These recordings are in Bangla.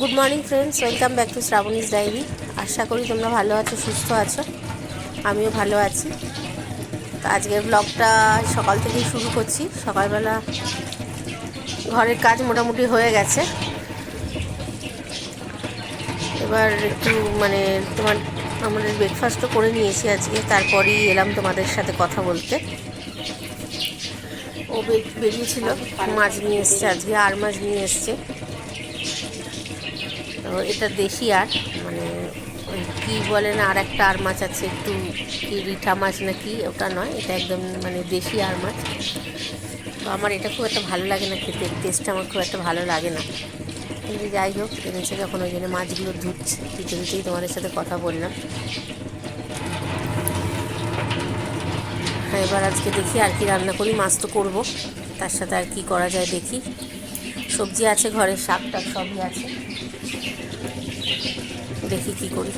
Good morning friends, welcome back to Shrabani's diary. আশা করি তোমরা ভালো আছো, সুস্থ আছো। আমিও ভালো আছি। তো আজকের ব্লগটা সকাল থেকেই শুরু করছি। সকালবেলা ঘরের কাজ মোটামুটি হয়ে গেছে। এবার একটু আমাদের ব্রেকফাস্টও করে নিয়েছি আজকে, তারপরেই এলাম তোমাদের সাথে কথা বলতে। ও বেরিয়েছিল, মাছ নিয়ে এসছে, আজকে আর মাছ নিয়ে এসছে। তো এটা দেশি আর ওই কী বলে না, আর একটা আর মাছ আছে একটু, কি রিঠা মাছ না কি, ওটা নয়, এটা একদম দেশি আর মাছ। তো আমার এটা খুব একটা ভালো লাগে না খেতে, টেস্টটা আমার খুব একটা ভালো লাগে না, কিন্তু যাই হোক এনেছে যখন ওই জন্য মাছগুলো ধুতেই তোমাদের সাথে কথা বললাম। হ্যাঁ, এবার আজকে দেখি আর কি রান্না করি। মাছ তো করবো, তার সাথে আর কি করা যায় দেখি। সবজি আছে ঘরে, শাক টাক সবই আছে, দেখি কি করি।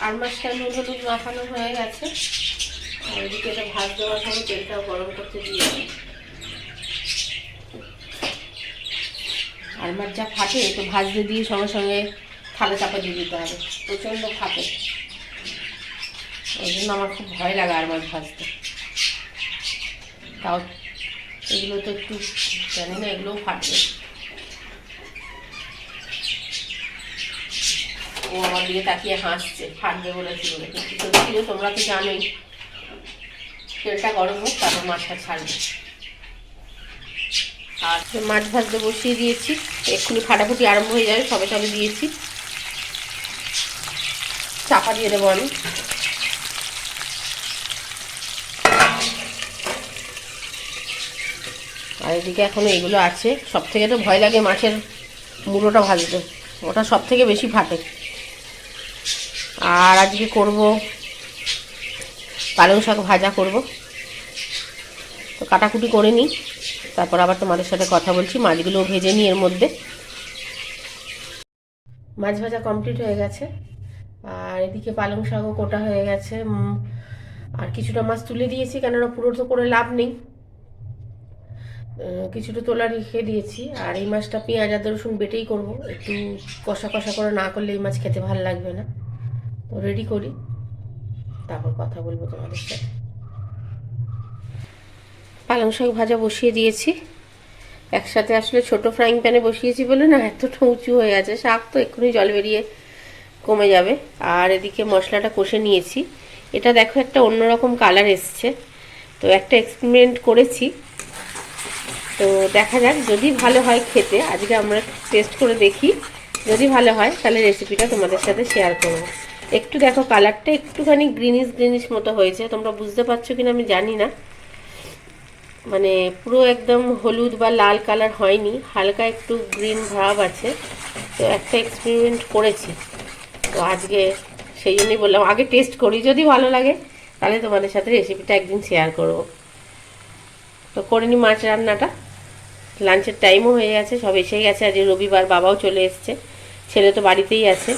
আর মাছটা নুন হলুদ মাখানো হয়ে গেছে, আর এদিকে এটা ভাত দেওয়ার সময় তেলটাও গরম করতে দিয়েছি। আর মাছ যা ফাটে, তো ভাজতে দিয়ে সঙ্গে সঙ্গে থালা চাপা দিয়ে দিতে হবে, প্রচণ্ড ফাটে। ওই জন্য আমার খুব ভয় লাগে আর মাছ ভাজতে। তাও এগুলো তো একটু জানি না, এগুলোও ফাটবে। ও আমার দিকে তাকিয়ে হাসছে, ফাটবে বলেছিল, কিন্তু সত্যিও তোমরা তো জানোই। তেলটা গরম হোক, তারপর মাছটা ছাড়বে। আর মাছ ভাজতে বসিয়ে দিয়েছি, এক্ষুনি ফাটাফুটি আরম্ভ হয়ে যাবে, সবে সবে দিয়েছি। চাপা দিয়ে দেবো আমি। আর এদিকে এখনো এগুলো আছে। সব থেকে তো ভয় লাগে মাছের মুড়োটা ভাজতে, ওটা সব থেকে বেশি ফাটে। আর আজকে করব পালং শাক ভাজা করব, তো কাটাকুটি করে নিই, তারপর আবার তোমাদের সাথে কথা বলছি। মাছগুলো ভেজে নিই এর মধ্যে। মাছ ভাজা কমপ্লিট হয়ে গেছে, আর এদিকে পালং শাকও কোটা হয়ে গেছে। আর কিছুটা মাছ তুলে দিয়েছি, কেননা পুরো তো করে লাভ নেই, কিছুটা তোলা রেখে দিয়েছি। আর এই মাছটা পেঁয়াজ আদা রসুন বেটেই করব, একটু কষা কষা করে না করলে এই মাছ খেতে ভালো লাগবে না। তো রেডি করি, তারপর কথা বলবো তোমাদের সাথে। পালং শাক ভাজা বসিয়ে দিয়েছি, একসাথে আসলে ছোট ফ্রাইং প্যানে বসিয়েছি বলে না এতটা উঁচু হয়ে আছে, শাক তো এক্ষুনি জল বেরিয়ে কমে যাবে। আর এদিকে মশলাটা কষে নিয়েছি। এটা দেখো একটা অন্যরকম কালার এসছে, তো একটা এক্সপেরিমেন্ট করেছি, তো দেখা যাক যদি ভালো হয় খেতে। আজকে আমরা টেস্ট করে দেখি, যদি ভালো হয় তাহলে রেসিপিটা তোমাদের সাথে শেয়ার করব। একটু দেখো কালারটা একটুখানি গ্রিনিশ মতো হয়েছে, তোমরা বুঝতে পারছো কিনা আমি জানি না, পুরো একদম হলুদ বা লাল কালার হয়নি, হালকা একটু গ্রিন ভাব আছে। তো একটা এক্সপেরিমেন্ট করেছি, তো আজকে সেই জন্যই বললাম আগে টেস্ট করি, যদি ভালো লাগে তাহলে তোমাদের সাথে রেসিপিটা একদিন শেয়ার করব। তো করে নি মাছ রান্নাটা। লাঞ্চের টাইমও হয়ে গেছে, সব এসে গেছে, আজ রবিবার, বাবাও চলে এসছে, ছেলে তো বাড়িতেই আছে।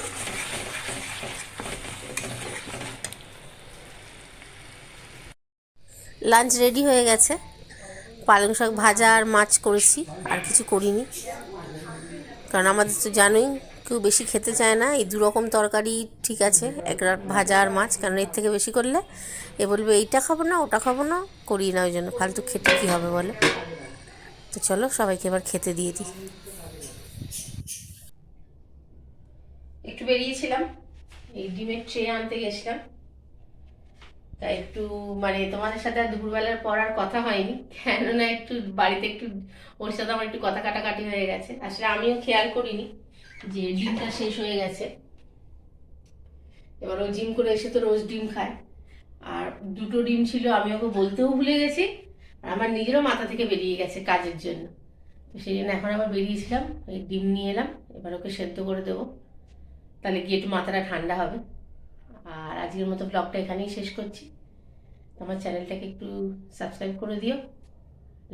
লাঞ্চ রেডি হয়ে গেছে, পালং শাক ভাজা আর মাছ করেছি, আর কিছু করিনি, কারণ আমাদের তো জানোই কেউ বেশি খেতে চায় না। এই দুরকম তরকারি ঠিক আছে, এক রাত ভাজা আর মাছ, কারণ এর থেকে বেশি করলে এ বলবে এইটা খাবো না ওটা খাবো না, করি না, ওই জন্য ফালতু খেতে কী হবে বলো। তো চলো সবাইকে এবার খেতে দিয়ে দিই। একটু বেরিয়েছিলাম, এই ডিমের ট্রে আনতে গেছিলাম, তাই একটু তোমাদের সাথে আর দুপুরবেলার পর আর কথা হয়নি, কেননা একটু বাড়িতে একটু ওর সাথে আমার একটু কথা কাটাকাটি হয়ে গেছে। আসলে আমিও খেয়াল করিনি যে ডিমটা শেষ হয়ে গেছে। এবার ও জিম করে এসে তো রোজ ডিম খায়, আর দুটো ডিম ছিল, আমি ওকে বলতেও ভুলে গেছি, আর আমার নিজেরও মাথা থেকে বেরিয়ে গেছে কাজের জন্য। তো সেই জন্য এখন আবার বেরিয়েছিলাম, এই ডিম নিয়ে এলাম, এবার ওকে সেদ্ধ করে দেবো, তাহলে গিয়ে একটু মাথাটা ঠান্ডা হবে। আর আজকের মতো ব্লগটা এখানেই শেষ করছি। আমার চ্যানেলটাকে একটু সাবস্ক্রাইব করে দিও,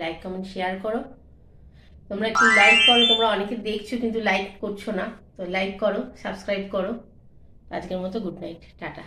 লাইক কমেন্ট শেয়ার করো। তোমরা একটু লাইক করো, তোমরা অনেকে দেখছো কিন্তু লাইক করছো না, তো লাইক করো, সাবস্ক্রাইব করো, আজকের মতো গুড নাইট, টাটা।